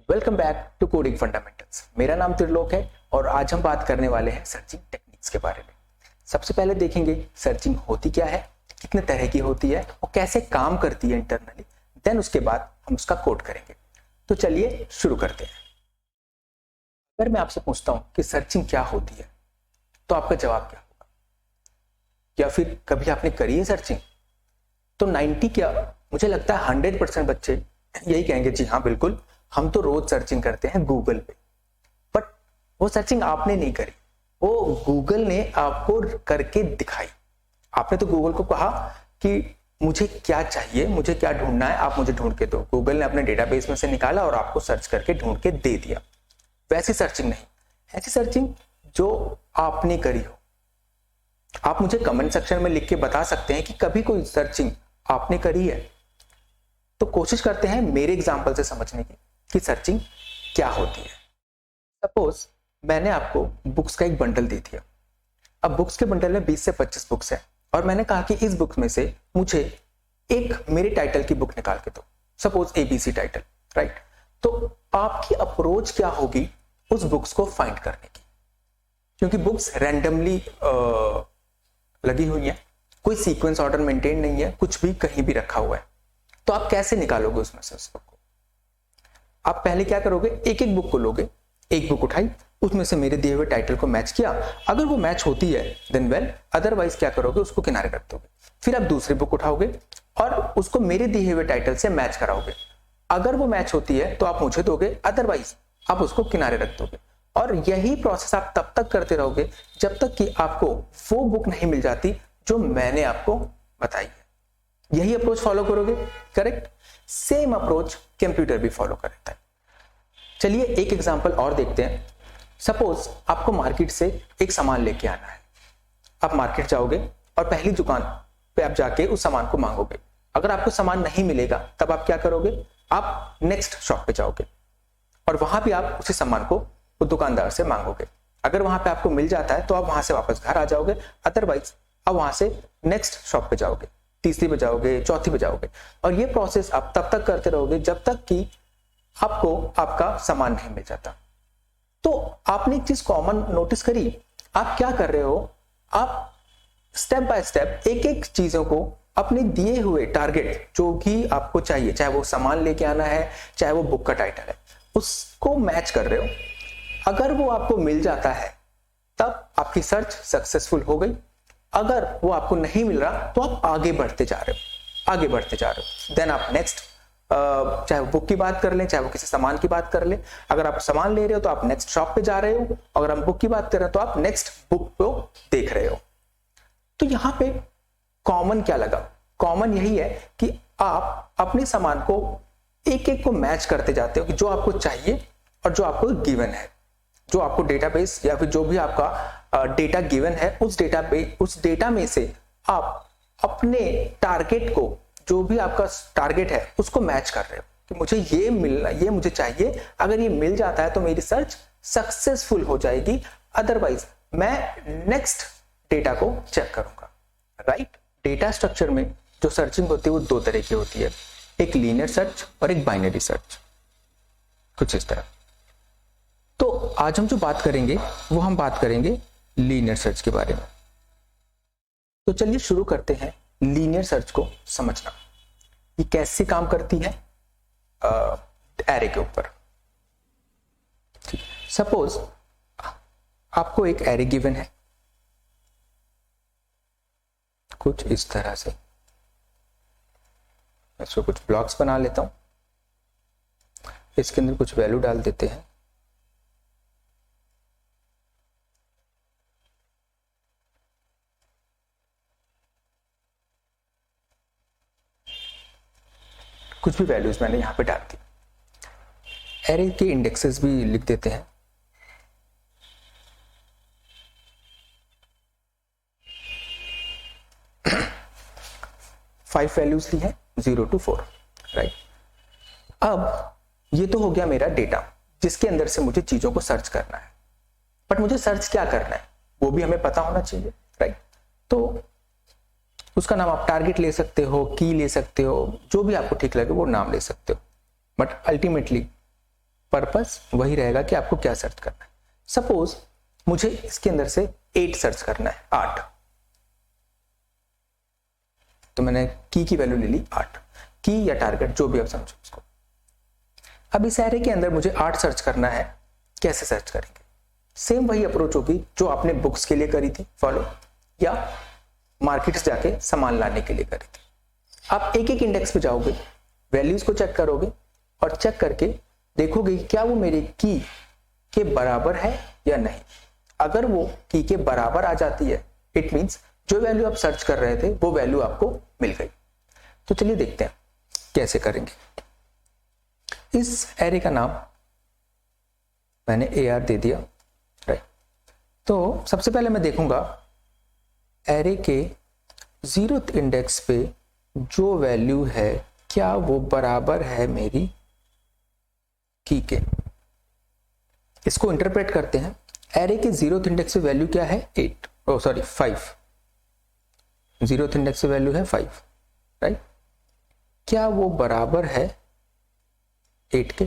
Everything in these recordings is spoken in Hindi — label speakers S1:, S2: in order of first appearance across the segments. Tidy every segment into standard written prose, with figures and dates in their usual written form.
S1: Welcome back to coding fundamentals. मेरा नाम त्रिलोक है और आज हम बात करने वाले हैं सर्चिंग टेक्निक्स के बारे में। सबसे पहले देखेंगे सर्चिंग होती क्या है, कितने तरह की होती है और कैसे काम करती है इंटरनली। देन उसके बाद हम उसका कोड करेंगे। तो चलिए शुरू करते हैं। अगर मैं आपसे पूछता हूं कि सर्चिंग क्या होती है तो आपका जवाब क्या होगा? या फिर कभी आपने करी है सर्चिंग? तो 90 क्या, मुझे लगता है 100% बच्चे यही कहेंगे, जी हाँ बिल्कुल, हम तो रोज सर्चिंग करते हैं गूगल पे। बट वो सर्चिंग आपने नहीं करी, वो गूगल ने आपको करके दिखाई। आपने तो गूगल को कहा कि मुझे क्या चाहिए, मुझे क्या ढूंढना है, आप मुझे ढूंढ के दो। गूगल ने अपने डेटाबेस में से निकाला और आपको सर्च करके ढूंढ के दे दिया। वैसी सर्चिंग नहीं, ऐसी सर्चिंग जो आपने करी हो। आप मुझे कमेंट सेक्शन में लिख के बता सकते हैं कि कभी कोई सर्चिंग आपने करी है। तो कोशिश करते हैं मेरे एग्जांपल से समझने की कि सर्चिंग क्या होती है। सपोज मैंने आपको बुक्स का एक बंडल दे दिया। अब बुक्स के बंडल में 20 से 25 बुक्स है और मैंने कहा कि इस बुक में से मुझे एक मेरे टाइटल की बुक निकाल के दो, सपोज ABC टाइटल, राइट। तो आपकी अप्रोच क्या होगी उस बुक्स को फाइंड करने की? क्योंकि बुक्स रैंडमली लगी हुई है, कोई सीक्वेंस ऑर्डर मेंटेन नहीं है, कुछ भी कहीं भी रखा हुआ है। तो आप कैसे निकालोगे उसमें से उस बुक को? आप पहले क्या करोगे, एक एक बुक को लोगे, एक बुक उठाई, उसमें से मेरे दिए हुए टाइटल को मैच किया। अगर वो मैच होती है देन वेल, अदरवाइज क्या करोगे, उसको किनारे रख दोगे। फिर आप दूसरी बुक उठाओगे और उसको मेरे दिए हुए टाइटल से मैच कराओगे। अगर वो मैच होती है तो आप मुझे दोगे, अदरवाइज आप उसको किनारे रख दोगे। और यही प्रोसेस आप तब तक करते रहोगे जब तक कि आपको वो बुक नहीं मिल जाती जो मैंने आपको बताई है। यही अप्रोच फॉलो करोगे, करेक्ट? सेम अप्रोच कंप्यूटर भी फॉलो करता है। चलिए एक एग्जांपल और देखते हैं। सपोज आपको मार्केट से एक सामान लेके आना है। आप मार्केट जाओगे और पहली दुकान पे आप जाके उस सामान को मांगोगे। अगर आपको सामान नहीं मिलेगा तब आप क्या करोगे, आप नेक्स्ट शॉप पे जाओगे और वहां भी आप उसी सामान को उस दुकानदार से मांगोगे। अगर वहां पे आपको मिल जाता है तो आप वहां से वापस घर आ जाओगे, अदरवाइज आप वहां से नेक्स्ट शॉप पे जाओगे, तीसरी पे जाओगे, चौथी पे जाओगे। और ये प्रोसेस आप तब तक करते रहोगे जब तक कि आपको आपका सामान नहीं मिल जाता। तो आपने एक चीज कॉमन नोटिस करी, आप क्या कर रहे हो, आप स्टेप बाय स्टेप एक एक चीजों को अपने दिए हुए टारगेट जो भी आपको चाहिए, चाहे वो सामान लेके आना है, चाहे वो बुक का टाइटल है, उसको मैच कर रहे हो। अगर वो आपको मिल जाता है तब आपकी सर्च सक्सेसफुल हो गई। अगर वो आपको नहीं मिल रहा तो आप आगे बढ़ते जा रहे हो, आगे बढ़ते जा रहे हो। देन आप नेक्स्ट, चाहे वो बुक की बात कर लें, चाहे वो किसी सामान की बात कर लें। अगर आप सामान ले रहे हो तो आप नेक्स्ट शॉप पे जा रहे हो, अगर हम बुक की बात कर रहे हो तो आप नेक्स्ट बुक को देख रहे हो। तो यहां पे कॉमन क्या लगा? कॉमन यही है कि आप अपने सामान को एक एक को मैच करते जाते हो कि जो आपको चाहिए और जो आपको गिवन है, जो आपको डेटाबेस या फिर जो भी आपका डेटा गिवन है उस डेटा में से आप अपने टारगेट को, जो भी आपका टारगेट है उसको मैच कर रहे हो कि मुझे ये मिलना, ये मुझे चाहिए। अगर ये मिल जाता है तो मेरी सर्च सक्सेसफुल हो जाएगी, अदरवाइज मैं नेक्स्ट डेटा को चेक करूंगा, राइट? डेटा स्ट्रक्चर में जो सर्चिंग होती है वो दो तरह की होती है, एक लीनियर सर्च और एक बाइनरी सर्च, कुछ इस तरह। तो आज हम जो बात करेंगे वो हम बात करेंगे लीनियर सर्च के बारे में। तो चलिए शुरू करते हैं लीनियर सर्च को समझना। ये कैसे काम करती है एरे के ऊपर। सपोज आपको एक एरे गिवन है कुछ इस तरह से। इसको कुछ ब्लॉक्स बना लेता हूं, इसके अंदर कुछ वैल्यू डाल देते हैं। कुछ भी वैल्यूज मैंने यहां पे डाल दी। एरे के इंडेक्सेस भी लिख देते हैं। फाइव वैल्यूज ली है 0 to 4, राइट। अब ये तो हो गया मेरा डेटा जिसके अंदर से मुझे चीजों को सर्च करना है। बट मुझे सर्च क्या करना है वो भी हमें पता होना चाहिए, राइट। तो उसका नाम आप टारगेट ले सकते हो, की ले सकते हो, जो भी आपको ठीक लगे वो नाम ले सकते हो। बट अल्टीमेटली पर्पस वही रहेगा कि आपको क्या सर्च करना है। सपोज मुझे इसके अंदर से 8 सर्च करना है, 8, तो मैंने की वैल्यू ले ली 8, की या टारगेट जो भी आप समझो उसको। अब इस एरे के अंदर मुझे 8 सर्च करना है, कैसे सर्च करेंगे? सेम वही अप्रोच होगी जो आपने बुक्स के लिए करी थी फॉलो, या मार्केट से जाके सामान लाने के लिए करी थी। आप एक एक इंडेक्स पे जाओगे, वैल्यूज को चेक करोगे और चेक करके देखोगे क्या वो मेरी की के बराबर है या नहीं। अगर वो की के बराबर आ जाती है, इट मींस जो वैल्यू आप सर्च कर रहे थे वो वैल्यू आपको मिल गई। तो चलिए देखते हैं कैसे करेंगे। इस एरे का नाम मैंने AR दे दिया, राइट। तो सबसे पहले मैं देखूंगा एरे के 0th इंडेक्स पे जो वैल्यू है क्या वो बराबर है मेरी की के। इसको इंटरप्रेट करते हैं। एरे के 0th इंडेक्स पे वैल्यू क्या है? 5। 0th इंडेक्स पे वैल्यू है 5, राइट। क्या वो बराबर है 8 के?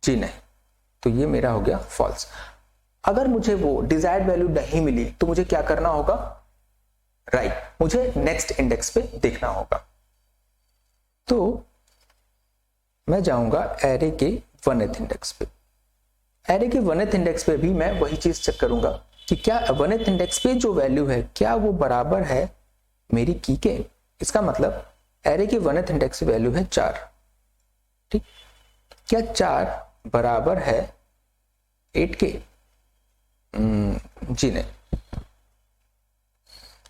S1: जी नहीं, तो ये मेरा हो गया फॉल्स। अगर मुझे वो डिजायर्ड वैल्यू नहीं मिली तो मुझे क्या करना होगा? राइट, मुझे नेक्स्ट इंडेक्स पे देखना होगा। तो मैं जाऊंगा एरे के 1th इंडेक्स पे। एरे के 1th इंडेक्स पे भी मैं वही चीज चेक करूंगा कि क्या 1th इंडेक्स पे जो वैल्यू है क्या वो बराबर है मेरी की के। इसका मतलब एरे के 1th इंडेक्स पे वैल्यू है 4, ठीक। क्या 4 बराबर है 8 के? जी नहीं।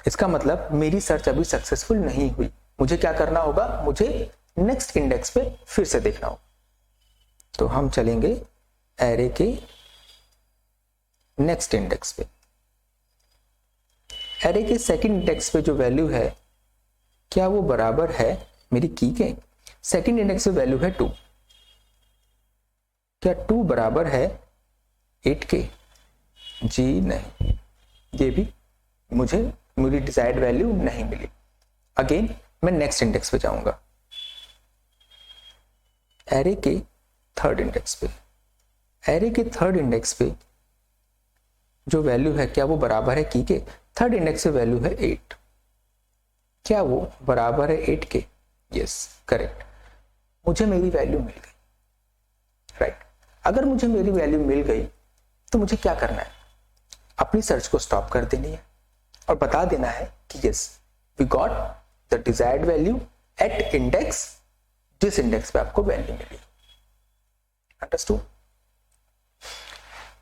S1: इसका मतलब मेरी सर्च अभी सक्सेसफुल नहीं हुई। मुझे क्या करना होगा? मुझे नेक्स्ट इंडेक्स पे फिर से देखना होगा। तो हम चलेंगे एरे के नेक्स्ट इंडेक्स पे। एरे के सेकंड इंडेक्स पे जो वैल्यू है क्या वो बराबर है मेरी की के? सेकंड इंडेक्स पे वैल्यू है 2। क्या 2 बराबर है 8 के? जी नहीं, ये भी मुझे मेरी डिजायर्ड वैल्यू नहीं मिली। अगेन मैं नेक्स्ट इंडेक्स पे जाऊंगा, एरे के 3rd इंडेक्स पे। एरे के 3rd इंडेक्स पे जो वैल्यू है क्या वो बराबर है की के? 3rd इंडेक्स पे वैल्यू है 8। क्या वो बराबर है 8 के? Yes, correct. मुझे मेरी वैल्यू मिल गई, राइट। अगर मुझे मेरी वैल्यू मिल गई तो मुझे क्या करना है? अपनी सर्च को स्टॉप कर देनी है और बता देना है कि yes we got the desired value at index, जिस इंडेक्स पे आपको वैल्यू मिली। अंडरस्टूड?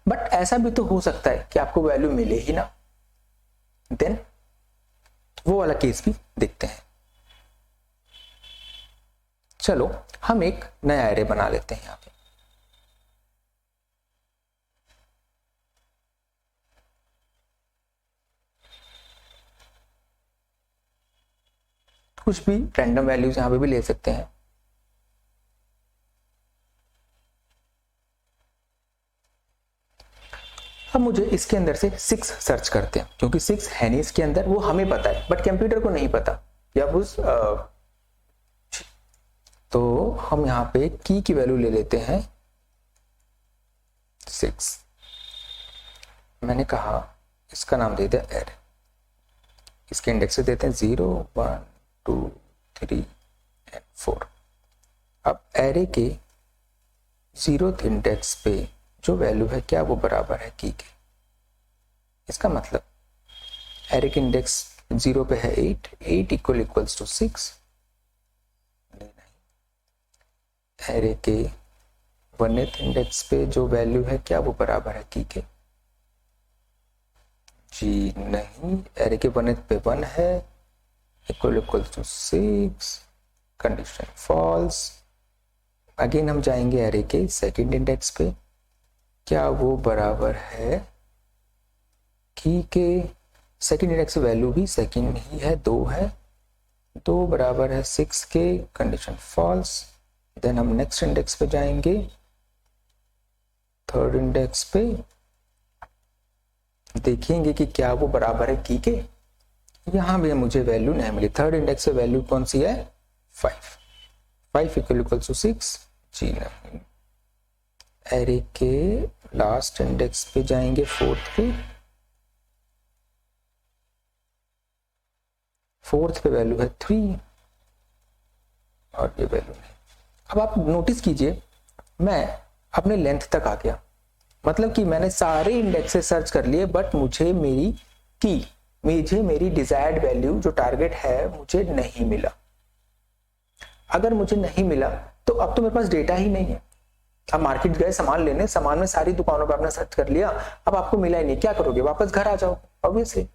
S1: बट ऐसा भी तो हो सकता है कि आपको वैल्यू मिले ही ना, देन वो वाला केस भी देखते हैं। चलो हम एक नया एरे बना लेते हैं। यहां पे कुछ भी रैंडम वैल्यूज यहां पे भी ले सकते हैं। अब मुझे इसके अंदर से 6 सर्च करते हैं, क्योंकि 6 है नहीं इसके अंदर, वो हमें पता है बट कंप्यूटर को नहीं पता। या उस तो हम यहां पे की वैल्यू ले लेते हैं 6। मैंने कहा इसका नाम दे दिया एरे। इसके इंडेक्स देते हैं 0, 1, 2, 3 एंड 4। अब एरे के 0th इंडेक्स पे जो वैल्यू है क्या वो बराबर है की के? इसका मतलब एरे के इंडेक्स 0 पे है 8, 8 इक्वल्स टू 6। एरे के 1th इंडेक्स पे जो वैल्यू है क्या वो बराबर है की के? जी नहीं। एरे के 1th पे 1 है, equals to 6, condition false. Again हम जाएंगे एरे के 2nd इंडेक्स पे, क्या वो बराबर है की के? 2nd इंडेक्स वैल्यू भी 2nd ही है, 2 है, 2 बराबर है 6 के, कंडीशन फॉल्स। देन हम नेक्स्ट इंडेक्स पे जाएंगे, 3rd इंडेक्स पे, देखेंगे कि क्या वो बराबर है की के। यहां भी मुझे वैल्यू नहीं मिली। 3rd इंडेक्स पे वैल्यू कौन सी है? 5 इक्वल्स टू 6। जी नहीं, एरे के लास्ट इंडेक्स पे जाएंगे, फोर्थ पे वैल्यू है 3 और ये वैल्यू नहीं। अब आप नोटिस कीजिए, मैं अपने लेंथ तक आ गया, मतलब कि मैंने सारे इंडेक्स से सर्च कर लिए, बट मुझे मेरी डिजायर्ड वैल्यू जो टारगेट है मुझे नहीं मिला। अगर मुझे नहीं मिला तो अब तो मेरे पास डेटा ही नहीं है। अब मार्केट गए सामान लेने, सामान में सारी दुकानों पे आपने सर्च कर लिया, अब आपको मिला ही नहीं, क्या करोगे? वापस घर आ जाओ ऑब्वियसली।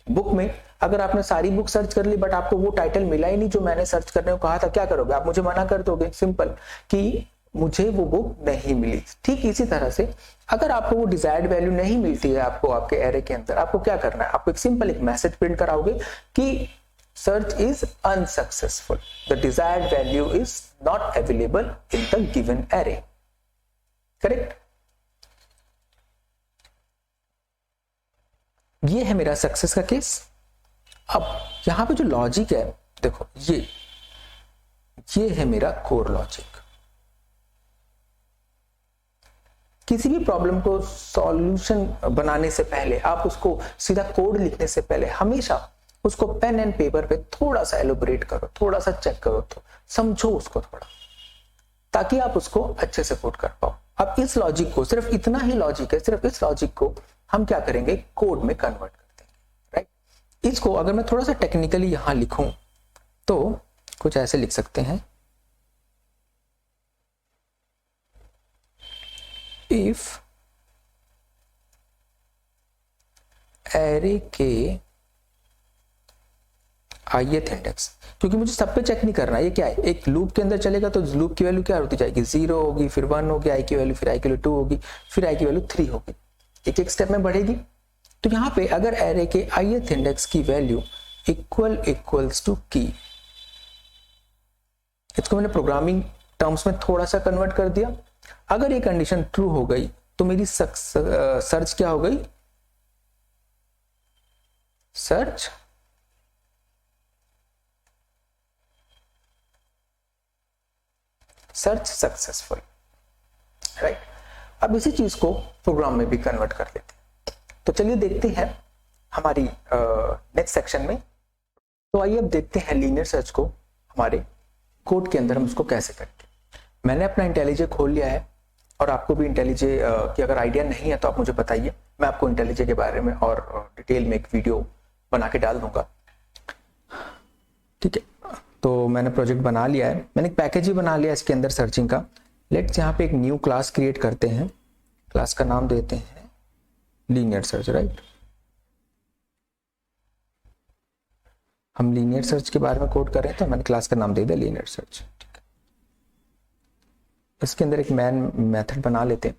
S1: बुक में अगर आपने सारी बुक सर्च कर ली बट आपको वो टाइटल मिला ही नहीं जो मैंने सर्च करने को कहा था, क्या करोगे? आप मुझे मना कर दोगे, सिंपल, कि मुझे वो बुक नहीं मिली। ठीक इसी तरह से अगर आपको वो डिजायर्ड वैल्यू नहीं मिलती है आपको आपके एरे के अंदर, आपको क्या करना है? आपको एक सिंपल एक मैसेज प्रिंट कराओगे कि search is unsuccessful, the desired value is not available in the given array. Correct? ये है मेरा सक्सेस का केस। अब यहां पे जो लॉजिक है, देखो ये है मेरा कोर लॉजिक। किसी भी प्रॉब्लम को सॉल्यूशन बनाने से पहले, आप उसको सीधा कोड लिखने से पहले हमेशा उसको पेन एंड पेपर पे थोड़ा सा एलोबरेट करो, थोड़ा सा चेक करो, तो समझो उसको थोड़ा, ताकि आप उसको अच्छे से कोड कर पाओ। अब इस लॉजिक को, सिर्फ इतना ही लॉजिक है, सिर्फ इस लॉजिक को हम क्या करेंगे? कोड में कन्वर्ट कर देंगे, राइट? इसको अगर मैं थोड़ा सा टेक्निकली यहां लिखूं तो कुछ ऐसे लिख सकते हैं, इफ एरे के ith इंडेक्स, क्योंकि मुझे सब पे चेक नहीं करना, ये क्या है? एक लूप के अंदर चलेगा तो लूप की वैल्यू क्या होती जाएगी? 0 होगी, फिर 1 होगी, i की वैल्यू, फिर i की वैल्यू 2 होगी, फिर i की वैल्यू 3 होगी, एक एक स्टेप में बढ़ेगी। तो यहाँ पे अगर एरे के ith इंडेक्स की वैल्यू इक्वल्स टू की, इसको मैंने प्रोग्रामिंग टर्म्स में थोड़ा सा कन्वर्ट कर दिया। अगर ये कंडीशन ट्रू हो गई तो मेरी सर्च क्या हो गई? Search successful, right? अब इसी चीज को प्रोग्राम में भी कन्वर्ट कर लेते हैं। तो चलिए देखते हैं हमारी नेक्स्ट सेक्शन में। तो आइए अब देखते हैं लीनियर सर्च को हमारे कोड के अंदर हम उसको कैसे करेंगे। मैंने अपना इंटेलिजे खोल लिया है, और आपको भी इंटेलिजे की अगर आइडिया नहीं है तो आप मुझे बताइए, मैं आपको इंटेलिजे के बारे में और डिटेल में एक वीडियो बना के डाल दूंगा, ठीक है? तो मैंने प्रोजेक्ट बना लिया है, मैंने एक पैकेज ही बना लिया इसके अंदर सर्चिंग का। लेट्स यहाँ पे एक न्यू क्लास क्रिएट करते हैं, क्लास का नाम देते हैं लीनियर सर्च, राइट? हम लीनियर सर्च के बारे में कोड कर रहे हैं तो मैंने क्लास का नाम दे दिया लीनियर सर्च, ठीक है? इसके अंदर एक मैन मेथड बना लेते हैं,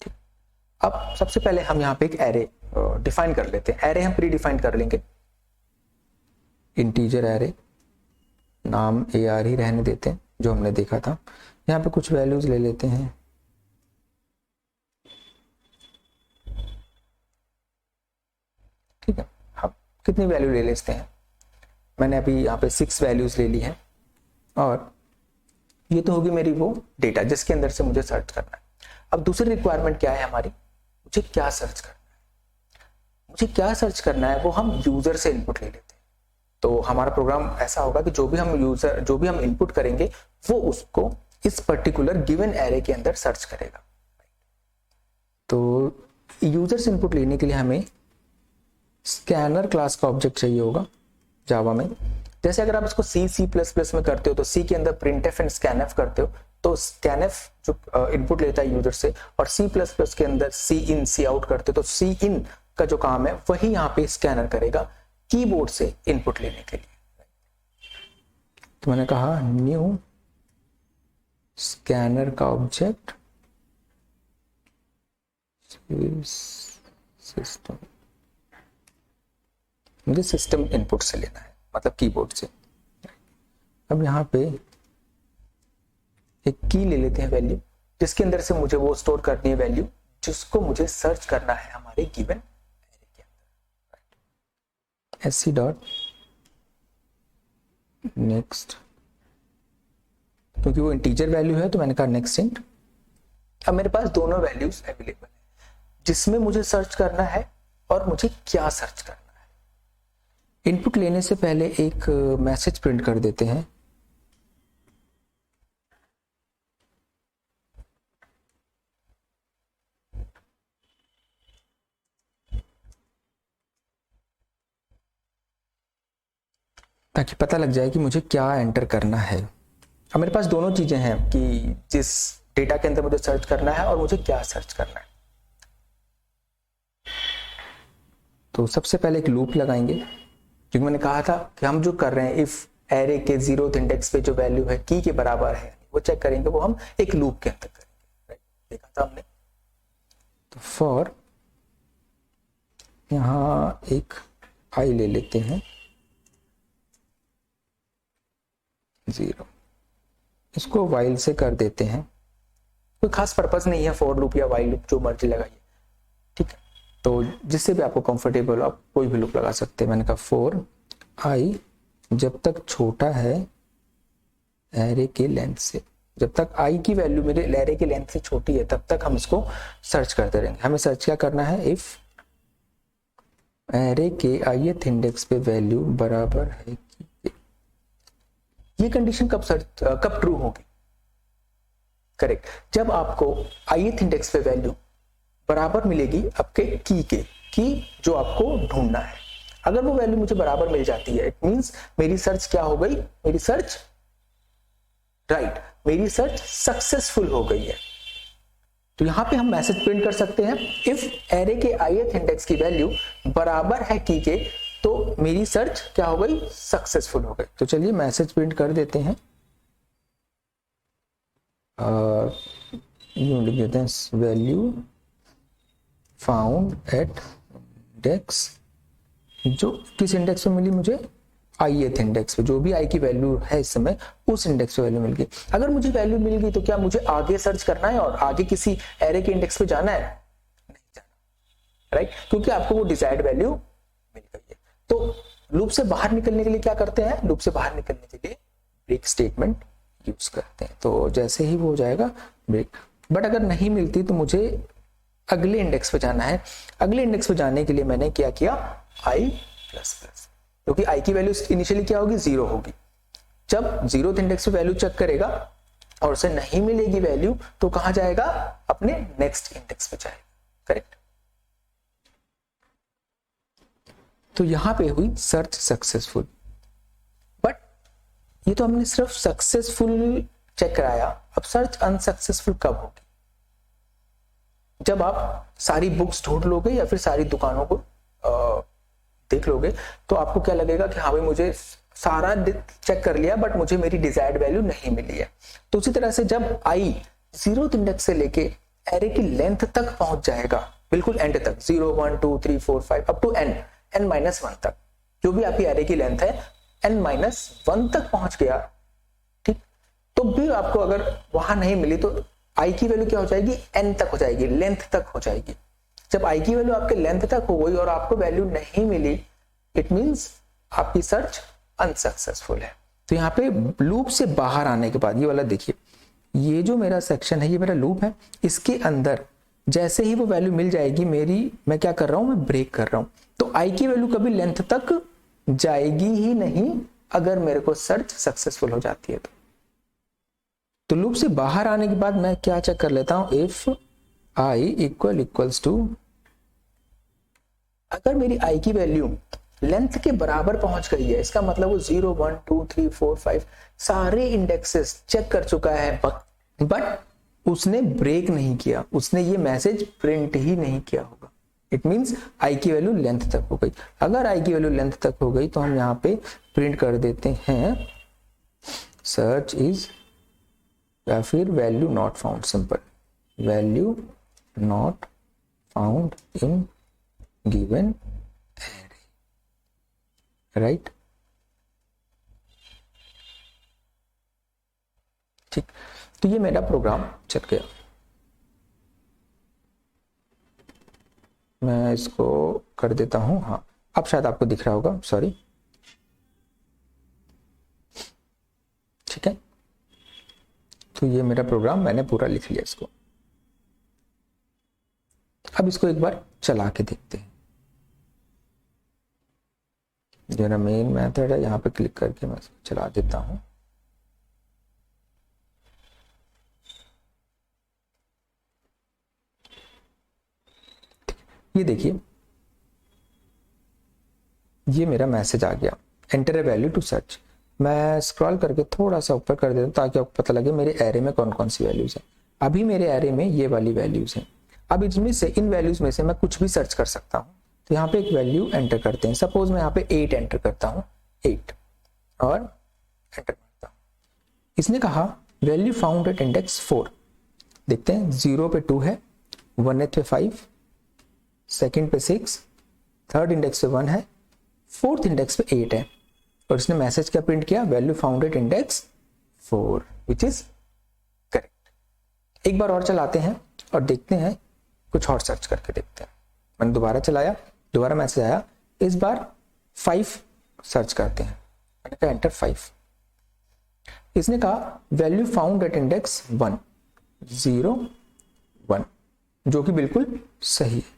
S1: ठीक? अब सबसे पहले हम यहाँ पे एक एरे डिफाइन कर लेते हैं। एरे हम प्री डिफाइन कर लेंगे, इंटीजर एरे, नाम AR ही रहने देते हैं जो हमने देखा था। यहाँ पे कुछ वैल्यूज ले लेते हैं, ठीक है? हम कितनी वैल्यू ले लेते हैं? मैंने अभी यहाँ पे 6 वैल्यूज ले ली हैं, और ये तो होगी मेरी वो डेटा जिसके अंदर से मुझे सर्च करना है। अब दूसरी रिक्वायरमेंट क्या है हमारी? मुझे क्या सर्च करना है? मुझे क्या सर्च करना है वो हम यूजर से इनपुट ले लेते हैं। तो हमारा प्रोग्राम ऐसा होगा कि जो भी हम इनपुट करेंगे वो उसको इस पर्टिकुलर गिवन एरे के अंदर सर्च करेगा। तो यूजर से इनपुट लेने के लिए हमें स्कैनर क्लास का ऑब्जेक्ट चाहिए होगा जावा में। जैसे अगर आप इसको C++ में करते हो तो C के अंदर printf एंड scanf करते हो, तो scanf जो इनपुट लेता है यूजर से, और C++ के अंदर cin cout करते हो तो cin का जो काम है वही यहाँ पे स्कैनर करेगा कीबोर्ड से इनपुट लेने के लिए। तो मैंने कहा न्यू स्कैनर का ऑब्जेक्ट सिस्टम, मुझे सिस्टम इनपुट से लेना है, मतलब कीबोर्ड से। अब यहाँ पे एक की ले लेते हैं वैल्यू, जिसके अंदर से मुझे वो स्टोर करनी है वैल्यू जिसको मुझे सर्च करना है हमारे गिवन एरे के अंदर। sc डॉट नेक्स्ट, क्योंकि वो इंटीजर वैल्यू है तो मैंने कहा नेक्स्ट इंट अब मेरे पास दोनों वैल्यूज अवेलेबल है, जिसमें मुझे सर्च करना है और मुझे क्या सर्च करना है। इनपुट लेने से पहले एक मैसेज प्रिंट कर देते हैं। ताकि पता लग जाए कि मुझे क्या एंटर करना है। अब मेरे पास दोनों चीजें हैं कि जिस डेटा के अंदर मुझे सर्च करना है और मुझे क्या सर्च करना है। तो सबसे पहले एक लूप लगाएंगे, क्योंकि मैंने कहा था कि हम जो कर रहे हैं इफ एरे के 0th इंडेक्स पे जो वैल्यू है की के बराबर है वो चेक करेंगे, वो हम एक लूप के अंदर करेंगे, राइट, देखा था हमने। तो फॉर यहां एक आई ले लेते हैं 0, इसको वाइल से कर देते हैं। कोई खास पर्पस नहीं है, फॉर लूप या वाइल लूप जो मर्जी लगाइए, ठीक है। तो जिससे भी आपको कंफर्टेबल हो आप कोई भी लूप लगा सकते हैं। मैंने कहा फॉर आई जब तक छोटा है एरे के लेंथ से, जब तक आई की वैल्यू मेरे एरे के लेंथ से छोटी है तब तक हम इसको सर्च करते रहेंगे। हमें सर्च क्या करना है, इफ एरे के ith इंडेक्स पे वैल्यू बराबर है कि, ये कंडीशन कब ट्रू होगी, करेक्ट, जब आपको ith इंडेक्स पे वैल्यू बराबर मिलेगी आपके की जो आपको ढूंढना है। अगर वो वैल्यू मुझे बराबर मिल जाती है, इट मींस मेरी सर्च क्या हो गई, मेरी सर्च राइट, मेरी सर्च सक्सेसफुल हो गई है। तो यहां पे हम मैसेज प्रिंट कर सकते हैं, इफ एरे के ith इंडेक्स की वैल्यू बराबर है की के, तो मेरी सर्च क्या हो गई, सक्सेसफुल हो गई। तो चलिए मैसेज प्रिंट कर देते हैं, यूं लिख देते हैं वैल्यू फाउंड एट इंडेक्स, जो किस इंडेक्स पे मिली मुझे, ith इंडेक्स पे, जो भी आई की वैल्यू है इस समय उस इंडेक्स पे वैल्यू मिल गई। अगर मुझे वैल्यू मिल गई तो क्या मुझे आगे सर्च करना है और आगे किसी एरे के इंडेक्स पे जाना है, नहीं जाना, राइट, क्योंकि आपको वो डिजायर्ड वैल्यू मिल गई है। तो लूप से बाहर निकलने के लिए क्या करते हैं, लूप से बाहर निकलने के लिए ब्रेक स्टेटमेंट यूज करते हैं। तो जैसे ही वो हो जाएगा ब्रेक, बट अगर नहीं मिलती तो मुझे अगले इंडेक्स पे जाना है। अगले इंडेक्स पे जाने के लिए मैंने क्या किया, i++, क्योंकि i की वैल्यू इनिशियली क्या होगी, 0 होगी। जब 0th इंडेक्स पे वैल्यू चेक करेगा और उसे नहीं मिलेगी वैल्यू तो कहां जाएगा, अपने नेक्स्ट इंडेक्स पे जाएगा, करेक्ट। तो यहां पे हुई सर्च सक्सेसफुल, बट ये तो हमने सिर्फ सक्सेसफुल चेक कराया। अब सर्च अनसक्सेसफुल कब होगी, जब आप सारी बुक्स ढूंढ लोगे या फिर सारी दुकानों को देख लोगे, तो आपको क्या लगेगा कि हाँ भाई मुझे सारा चेक कर लिया बट मुझे मेरी डिजायर्ड वैल्यू नहीं मिली है। तो उसी तरह से जब आई 0th इंडेक्स से लेके एरे की लेंथ तक पहुंच जाएगा, बिल्कुल एंड तक, 0 1 2 3 4 5 अप टू n-1 तक, जो भी आपकी एरे की लेंथ है n-1 तक पहुंच गया, ठीक, तो भी आपको अगर वहां नहीं मिली तो आई की वैल्यू क्या हो जाएगी, n तक हो जाएगी, लेंथ तक हो जाएगी। जब आई की वैल्यू आपके लेंथ तक हो गई और आपको वैल्यू नहीं मिली, इट मींस आपकी सर्च अनसक्सेसफुल है। तो यहाँ पे लूप से बाहर आने के बाद ये वाला देखिए, ये जो मेरा सेक्शन है ये मेरा लूप है, इसके अंदर जैसे ही वो वैल्यू मिल जाएगी मेरी, मैं क्या कर रहा हूं, मैं ब्रेक कर रहा हूं। तो आई की वैल्यू कभी लेंथ तक जाएगी ही नहीं अगर मेरे को सर्च सक्सेसफुल हो जाती है तो लूप से बाहर आने के बाद मैं क्या चेक कर लेता हूं, इफ आई इक्वल्स टू, अगर मेरी आई की वैल्यू लेंथ के बराबर पहुंच गई है, इसका मतलब वो 0 1 2 3 4 5 सारे इंडेक्सेस चेक कर चुका है, बट उसने ब्रेक नहीं किया, उसने ये मैसेज प्रिंट ही नहीं किया होगा। इट मींस आई की वैल्यू लेंथ तक हो गई। अगर आई की वैल्यू लेंथ तक हो गई तो हम यहाँ पे प्रिंट कर देते हैं सर्च इज, या फिर value not found, simple, value not found in given array, right, ठीक। तो ये मेरा प्रोग्राम चल गया। मैं इसको कर देता हूं, हाँ अब शायद आपको दिख रहा होगा, सॉरी, ठीक है। तो ये मेरा प्रोग्राम मैंने पूरा लिख लिया इसको। अब इसको एक बार चला के देखते हैं। जो मेरा मेन मेथड है, यहाँ पे क्लिक करके मैं इसको चला देता हूँ। ये देखिए, ये मेरा मैसेज आ गया, enter a value to search. मैं स्क्रॉल करके थोड़ा सा ऊपर कर देता हूँ ताकि आपको पता लगे मेरे एरे में कौन कौन सी वैल्यूज हैं। अभी मेरे एरे में ये वाली वैल्यूज हैं। अब इसमें से, इन वैल्यूज में से मैं कुछ भी सर्च कर सकता हूँ। तो यहाँ पे एक वैल्यू एंटर करते हैं। सपोज मैं यहाँ पे 8 एंटर करता हूँ, 8, और एंटर करता हूँ। इसने कहा वैल्यू फाउंड एट इंडेक्स 4। देखते हैं, 0 पे 2 है, 1th पे 5, सेकंड पे 6, थर्ड इंडेक्स पे 1 है, फोर्थ इंडेक्स पे 8 है। और इसने मैसेज क्या प्रिंट किया, value found at index 4, which is correct. एक बार और चलाते हैं और देखते हैं, कुछ और सर्च करके देखते हैं। मैंने दोबारा चलाया, दोबारा मैसेज आया। इस बार 5 सर्च करते हैं। मैंने कहा एंटर 5। इसने कहा वैल्यू फाउंड एट इंडेक्स 1, 0, 1, जो कि बिल्कुल सही है।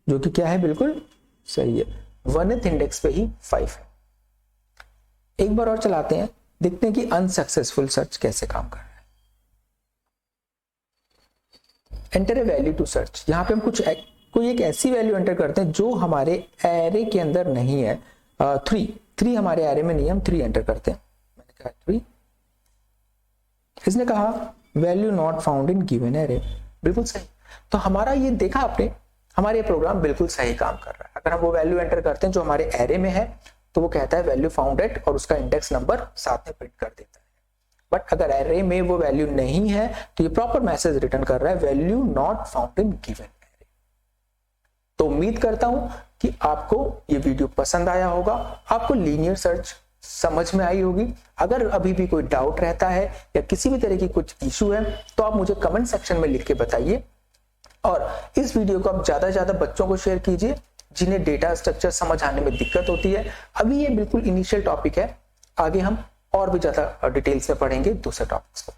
S1: जो कि क्या है, बिल्कुल सही है। 1th इंडेक्स पे ही 5 है। एक बार और चलाते हैं, देखते हैं कि अनसक्सेसफुल सर्च कैसे काम कर रहा है। Enter a value to search. यहां पे हम कोई एक ऐसी वैल्यू एंटर करते हैं जो हमारे एरे के अंदर नहीं है। 3 हमारे एरे में नहीं है, हम 3 एंटर करते हैं। मैंने कहा 3। इसने कहा value not found in given array, बिल्कुल सही। तो हमारा ये देखा आपने, हमारा ये प्रोग्राम बिल्कुल सही काम कर रहा है। अगर हम वो वैल्यू एंटर करते हैं जो हमारे एरे में है, तो वो कहता है वैल्यू फाउंड एट, और उसका इंडेक्स नंबर साथ में प्रिंट कर देता है। बट अगर एरे में वो वैल्यू नहीं है, तो ये प्रॉपर मैसेज रिटर्न कर रहा है, value not found in given array. तो उम्मीद करता हूं कि आपको ये वीडियो पसंद आया होगा, आपको लीनियर सर्च समझ में आई होगी। अगर अभी भी कोई डाउट रहता है या किसी भी तरह की कुछ इशू है, तो आप मुझे कमेंट सेक्शन में लिख के बताइए। और इस वीडियो को आप ज्यादा से ज्यादा बच्चों को शेयर कीजिए जिन्हें डेटा स्ट्रक्चर समझ आने में दिक्कत होती है। अभी ये बिल्कुल इनिशियल टॉपिक है, आगे हम और भी ज्यादा डिटेल्स में पढ़ेंगे दूसरे टॉपिक्स को,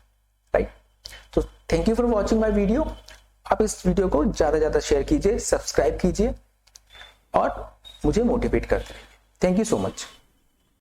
S1: राइट। तो thank you for watching my video. आप इस वीडियो को ज्यादा से ज्यादा शेयर कीजिए, सब्सक्राइब कीजिए और मुझे मोटिवेट करते रहिए। Thank you so much.